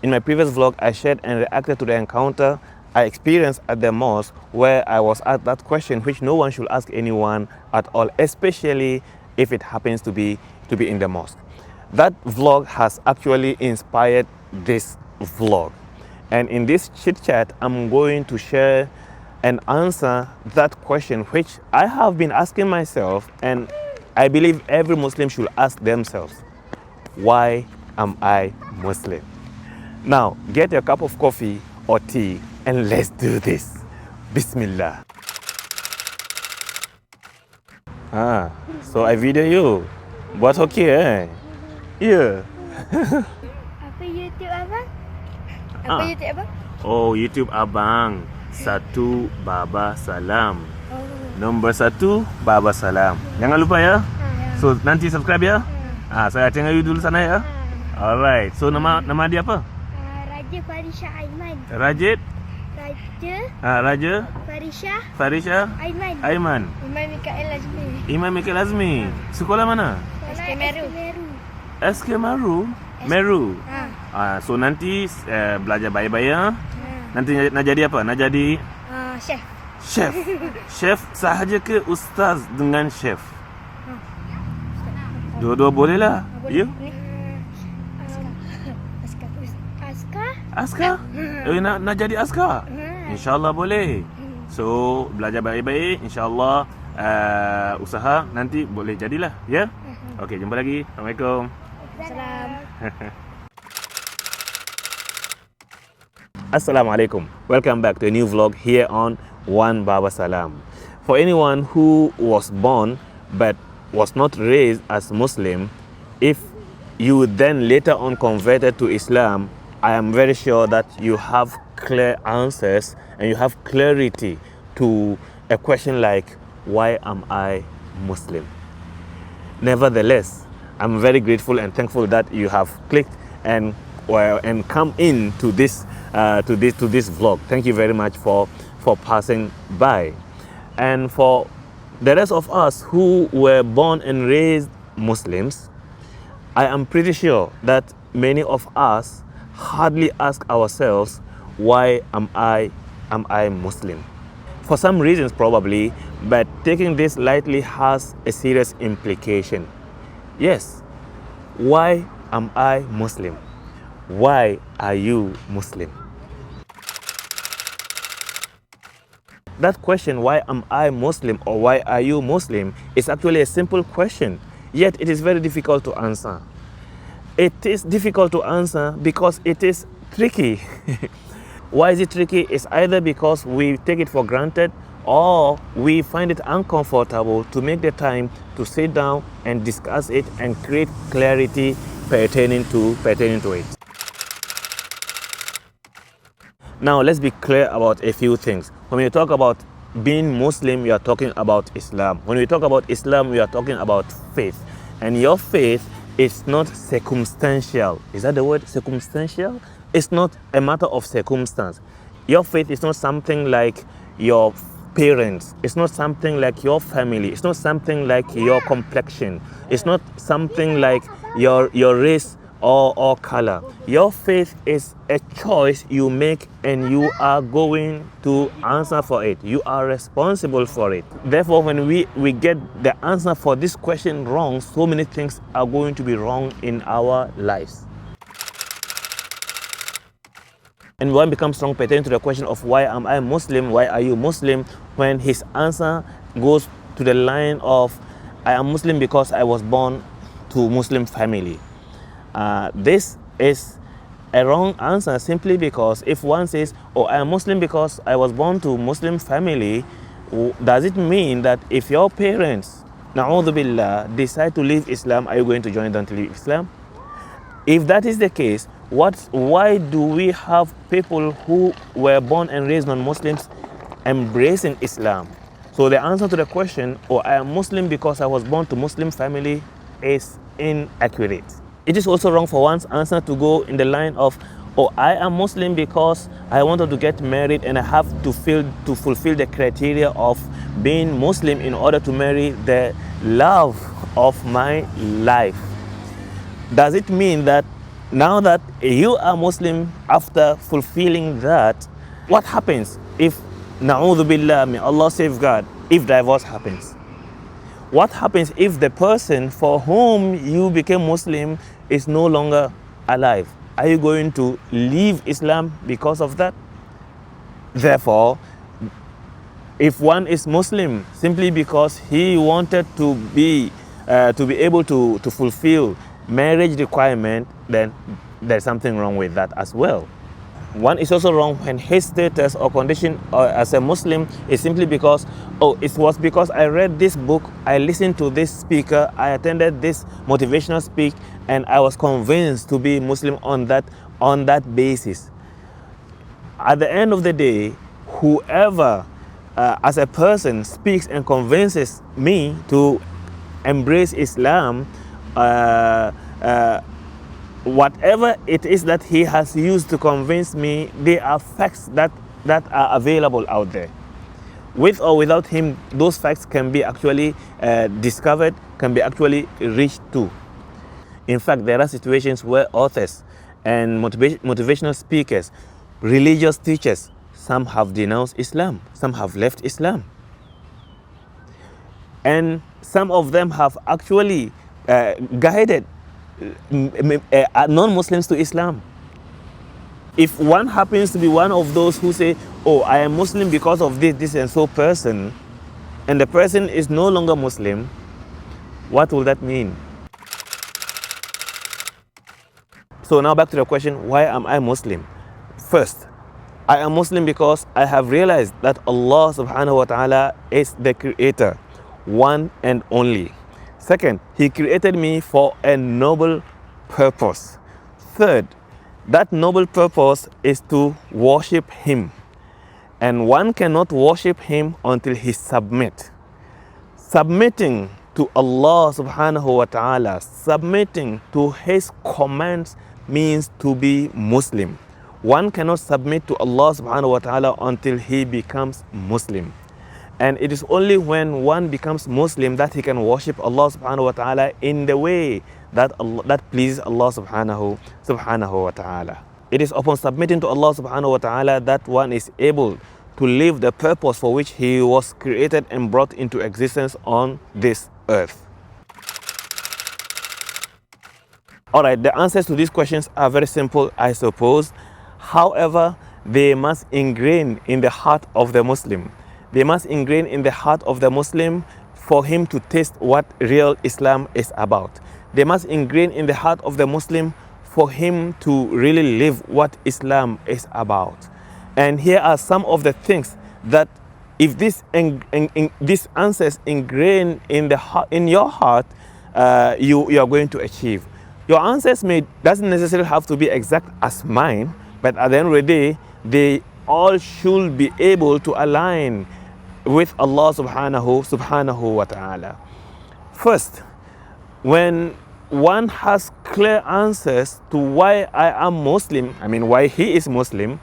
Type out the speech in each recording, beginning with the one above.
In my previous vlog, I shared and reacted to the encounter I experienced at the mosque, where I was asked that question which no one should ask anyone at all, especially if it happens to be in the mosque. That vlog has actually inspired this vlog. And in this chit chat, I'm going to share and answer that question which I have been asking myself, and I believe every Muslim should ask themselves. Why am I Muslim? Now, get a cup of coffee or tea and let's do this. Bismillah. So I video you. Buat okay Yeah. Apa YouTube abang? Apa YouTube abang? Oh, YouTube abang. 1 Baba Salam. Oh. Nombor 1 Baba Salam. Jangan lupa ya. So nanti subscribe ya. Saya tengok you dulu sana ya. Alright. So nama dia apa? Raja Farisha Aiman. Rajit. Raja. Farisha. Aiman. Aiman. Iman Mikael Azmi. Sekolah mana? SK Meru. So nanti belajar baik-baik ya. Nanti nak jadi apa? Nak jadi chef. Chef sahaja ke ustaz dengan chef? Dua-dua boleh lah. You? Askar? Nak jadi askar? InsyaAllah boleh. So belajar baik-baik, InsyaAllah usaha nanti boleh jadilah. Ya? Okay, jumpa lagi. Assalamualaikum. Salam. Assalamualaikum. Welcome back to a new vlog here on One Baba Salam. For anyone who was born but was not raised as Muslim, if you then later on converted to Islam, I am very sure that you have clear answers and you have clarity to a question like, why am I Muslim? Nevertheless, I'm very grateful and thankful that you have clicked and come in to this vlog. Thank you very much for passing by. And for the rest of us who were born and raised Muslims, I am pretty sure that many of us hardly ask ourselves, why am I Muslim? For some reasons probably, but taking this lightly has a serious implication. Yes, why am I Muslim? Why are you Muslim? That question, why am I Muslim or why are you Muslim, is actually a simple question, yet it is very difficult to answer. It is difficult to answer because it is tricky. Why is it tricky? It's either because we take it for granted or we find it uncomfortable to make the time to sit down and discuss it and create clarity pertaining to it. Now let's be clear about a few things. When we talk about being Muslim, we are talking about Islam. When we talk about Islam, we are talking about faith. And your faith is not circumstantial. Is that the word, circumstantial? It's not a matter of circumstance. Your faith is not something like your parents. It's not something like your family. It's not something like your complexion. It's not something like your race or color. Your faith is a choice you make and you are going to answer for it. You are responsible for it. Therefore, when we get the answer for this question wrong, so many things are going to be wrong in our lives. And one becomes wrong pertaining to the question of why am I Muslim, why are you Muslim, when his answer goes to the line of, I am Muslim because I was born to Muslim family. This is a wrong answer simply because if one says, oh, I am Muslim because I was born to Muslim family, does it mean that if your parents, na'udhu billah, decide to leave Islam, are you going to join them to leave Islam? If that is the case, why do we have people who were born and raised non-Muslims embracing Islam? So the answer to the question, oh, I am Muslim because I was born to Muslim family, is inaccurate. It is also wrong for one's answer to go in the line of, oh, I am Muslim because I wanted to get married and I have to fulfill the criteria of being Muslim in order to marry the love of my life. Does it mean that Now that you are Muslim, after fulfilling that, what happens if, na'udhu billah, may Allah safeguard, if divorce happens? What happens if the person for whom you became Muslim is no longer alive? Are you going to leave Islam because of that? Therefore, if one is Muslim simply because he wanted to be able to fulfill marriage requirement, then there's something wrong with that as well. One is also wrong when his status or condition as a Muslim is simply because, oh, it was because I read this book, I listened to this speaker, I attended this motivational speak, and I was convinced to be Muslim on that basis. At the end of the day, whoever as a person speaks and convinces me to embrace Islam, whatever it is that he has used to convince me, they are facts that are available out there. With or without him, those facts can be actually discovered, can be actually reached to. In fact, there are situations where authors and motivational speakers, religious teachers, some have denounced Islam, some have left Islam. And some of them have actually guided non-Muslims to Islam. If one happens to be one of those who say, oh, I am Muslim because of this and so person, and the person is no longer Muslim, what will that mean? So now back to the question, why am I Muslim? First, I am Muslim because I have realized that Allah subhanahu wa ta'ala is the creator, one and only. Second, he created me for a noble purpose. Third, that noble purpose is to worship him. And one cannot worship him until he submits. Submitting to Allah subhanahu wa ta'ala, submitting to his commands means to be Muslim. One cannot submit to Allah subhanahu wa ta'ala until he becomes Muslim. And it is only when one becomes Muslim that he can worship Allah subhanahu wa ta'ala in the way that pleases Allah subhanahu wa ta'ala. It is upon submitting to Allah subhanahu wa ta'ala that one is able to live the purpose for which he was created and brought into existence on this earth. Alright, the answers to these questions are very simple, I suppose. However, they must ingrain in the heart of the Muslim. They must ingrain in the heart of the Muslim for him to taste what real Islam is about. They must ingrain in the heart of the Muslim for him to really live what Islam is about. And here are some of the things that if these answers ingrain in your heart, you are going to achieve. Your answers doesn't necessarily have to be exact as mine, but at the end of the day, they all should be able to align with Allah subhanahu wa ta'ala. First, when one has clear answers to why I am Muslim, why he is Muslim,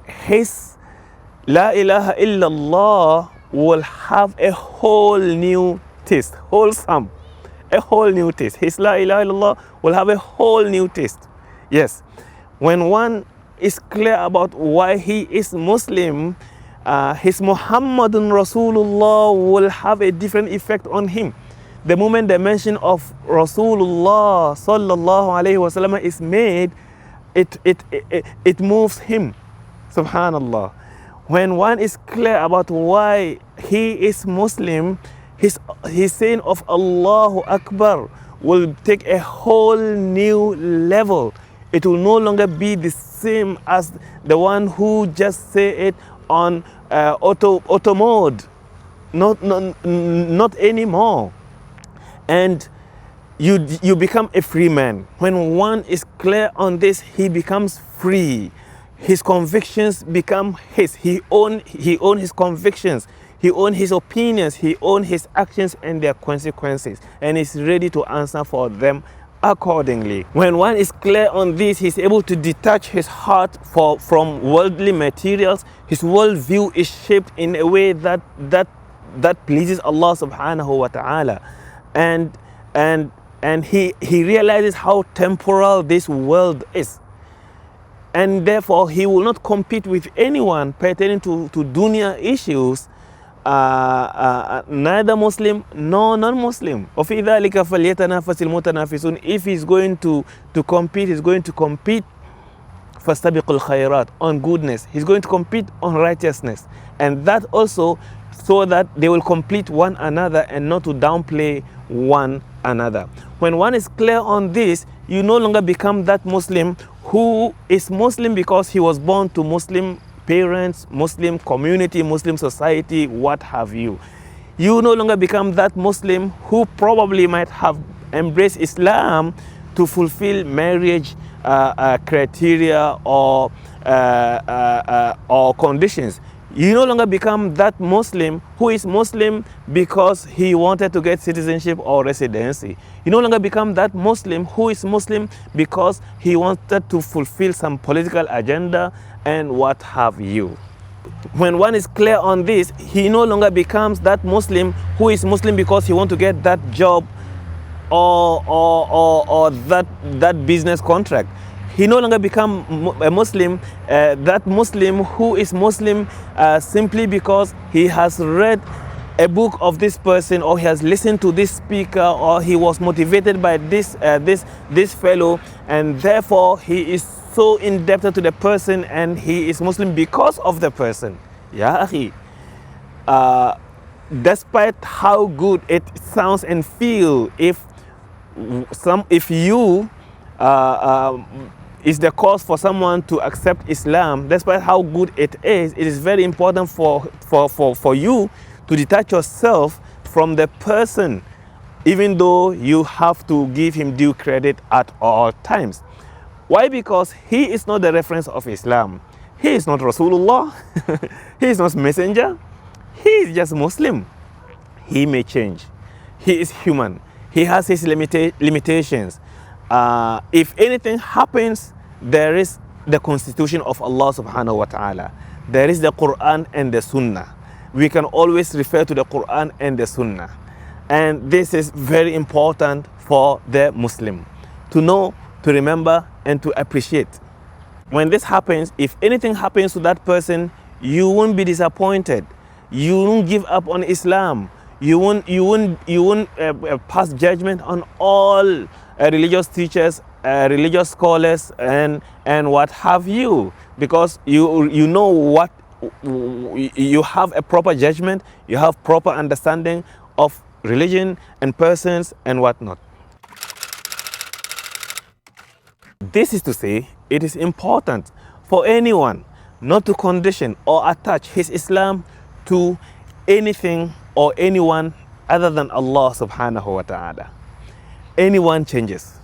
his La ilaha illallah will have a whole new taste, wholesome, a whole new taste. His La ilaha illallah will have a whole new taste. Yes, when one is clear about why he is Muslim, his Muhammadun Rasulullah will have a different effect on him. The moment the mention of Rasulullah sallallahu alayhi wasallam is made, it moves him. Subhanallah. When one is clear about why he is Muslim, his saying of Allahu Akbar will take a whole new level. It will no longer be the same as the one who just say it on auto mode. Not anymore. And you become a free man. When one is clear on this, he becomes free. His convictions become his. He owns his convictions. He owns his opinions. He owns his actions and their consequences. And is ready to answer for them accordingly. When one is clear on this, he's able to detach his heart from worldly materials. His worldview is shaped in a way that pleases Allah subhanahu wa ta'ala. And and he realizes how temporal this world is. And therefore, he will not compete with anyone pertaining to dunya issues, neither Muslim nor non-Muslim. وَفِي ذَلِكَ فَلْيَتَنَافَسِ الْمُتَنَافِسُونَ. If he's going to compete, he's going to compete فَاسْتَبِقُوا الْخَيْرَاتِ, on goodness. He's going to compete on righteousness. And that also so that they will complete one another and not to downplay one another. When one is clear on this, you no longer become that Muslim who is Muslim because he was born to Muslim parents, Muslim community, Muslim society, what have you. You no longer become that Muslim who probably might have embraced Islam to fulfill marriage criteria or conditions. You no longer become that Muslim who is Muslim because he wanted to get citizenship or residency. You no longer become that Muslim who is Muslim because he wanted to fulfill some political agenda and what have you. When one is clear on this, he no longer becomes that Muslim who is Muslim because he wants to get that job or that business contract. He no longer become a Muslim, that Muslim who is Muslim simply because he has read a book of this person, or he has listened to this speaker, or he was motivated by this fellow, and therefore he is so indebted to the person and he is Muslim because of the person. Ya akhi, despite how good it sounds and feel, if you is the cause for someone to accept Islam, despite how good it is very important for you to detach yourself from the person, even though you have to give him due credit at all times. Why? Because he is not the reference of Islam. He is not Rasulullah. He is not messenger. He is just Muslim. He may change. He is human. He has his limitations. If anything happens, there is the constitution of Allah subhanahu wa ta'ala. There is the Quran and the Sunnah. We can always refer to the Quran and the Sunnah. And this is very important for the Muslim to know, to remember, and to appreciate. When this happens, if anything happens to that person, you won't be disappointed. You won't give up on Islam. You won't pass judgment on all religious teachers, religious scholars, and what have you, because you know what, you have a proper judgment, you have proper understanding of religion and persons and whatnot. This is to say, it is important for anyone not to condition or attach his Islam to anything or anyone other than Allah subhanahu wa ta'ala. Anyone changes.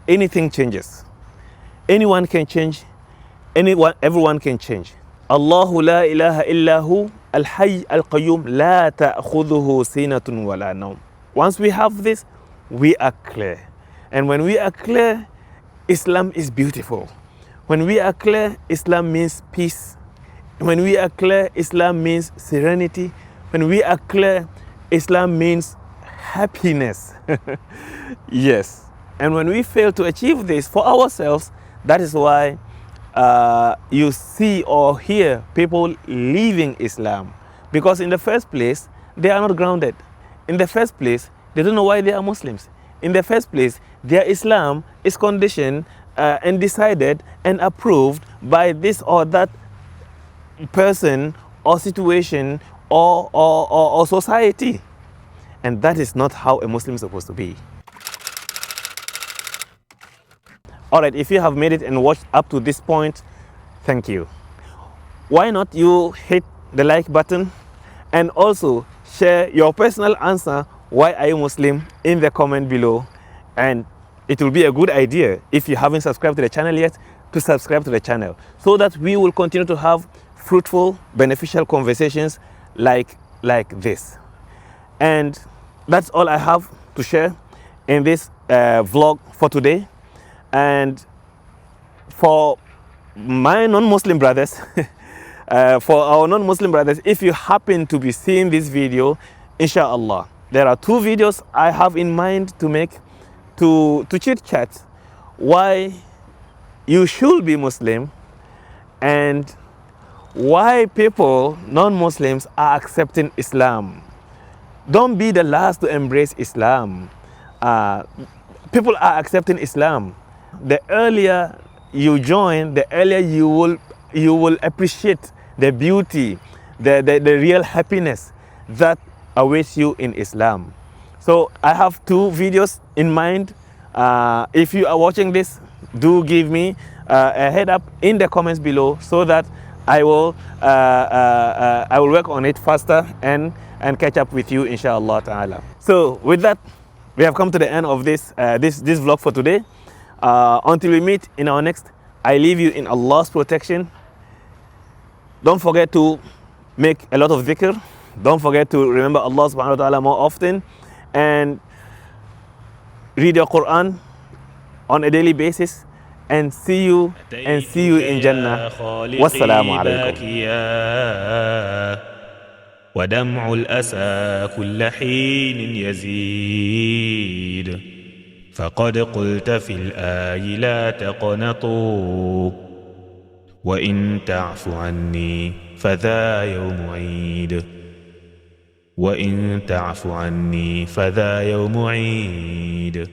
Anything changes. Anyone can change. Everyone can change. Allahu la ilaha illahu al-hayy al-qayyum la ta'khudhuhu sinatun wa la nawm. Once we have this, we are clear. And when we are clear, Islam is beautiful. When we are clear, Islam means peace. When we are clear, Islam means serenity. When we are clear, Islam means happiness. Yes. And when we fail to achieve this for ourselves, that is why you see or hear people leaving Islam. Because in the first place, they are not grounded. In the first place, they don't know why they are Muslims. In the first place, their Islam is conditioned and decided and approved by this or that person or situation or society. And that is not how a Muslim is supposed to be. All right, if you have made it and watched up to this point, thank you. Why not you hit the like button and also share your personal answer, why are you Muslim, in the comment below. And it will be a good idea, if you haven't subscribed to the channel yet, to subscribe to the channel so that we will continue to have fruitful, beneficial conversations like this. And that's all I have to share in this vlog for today. And for my non-Muslim brothers, for our non-Muslim brothers, if you happen to be seeing this video, inshallah, there are 2 videos I have in mind to make to chit chat why you should be Muslim and why people, non-Muslims, are accepting Islam. Don't be the last to embrace Islam. People are accepting Islam. The earlier you join, the earlier you will appreciate the beauty, the real happiness that awaits you in Islam. So I have 2 videos in mind. If you are watching this, do give me a head up in the comments below so that I will work on it faster and catch up with you, inshallah ta'ala. So with that, we have come to the end of this vlog for today. Until we meet in our next, I leave you in Allah's protection. Don't forget to make a lot of dhikr. Don't forget to remember Allah subhanahu wa ta'ala more often, and read your Quran on a daily basis, and see you in Jannah. Wassalamu alaikum. ودمع الأسى كل حين يزيد فقد قلت في الآي لا تقنطوا وإن تعف عني فذا يوم عيد وإن تعف عني فذا يوم عيد